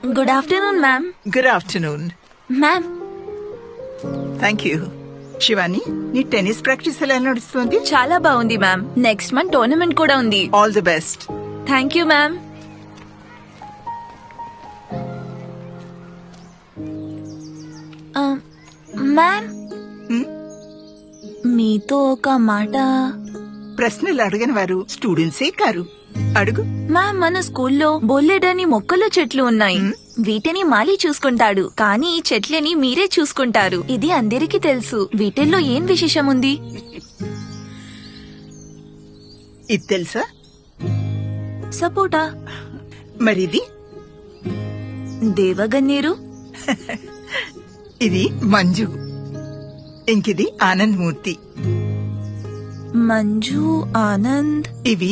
Good afternoon ma'am. Good afternoon. Ma'am, thank you. Shivani, నీ tennis practice ఎలా నడుస్తుంది? చాలా బాగుంది మ్యామ్. నెక్స్ట్ మంత్ టోర్నమెంట్ కూడా ఉంది. All the best. Thank you ma'am. Ma'am, మీతో ఒక మాట. ప్రశ్నలు అడగని వారు స్టూడెంట్సే కారు. అడుగు. మ్యామ్, మన స్కూల్లో బొల్లేడని మొక్కలు చెట్లు ఉన్నాయి. వీటిని మాలి చూసుకుంటాడు, కానీ ఈ చెట్లని మీరే చూసుకుంటారు. ఇది అందరికీ తెలుసు. వీటిల్లో ఏం విశేషం ఉంది? ఇది తెలుసా? సపోటా. మరిది? దేవగన్నేరు. ఇది మంజు. ఇంకిది ఆనంద్ మూర్తి. మంజు, ఆనంద్. ఇవి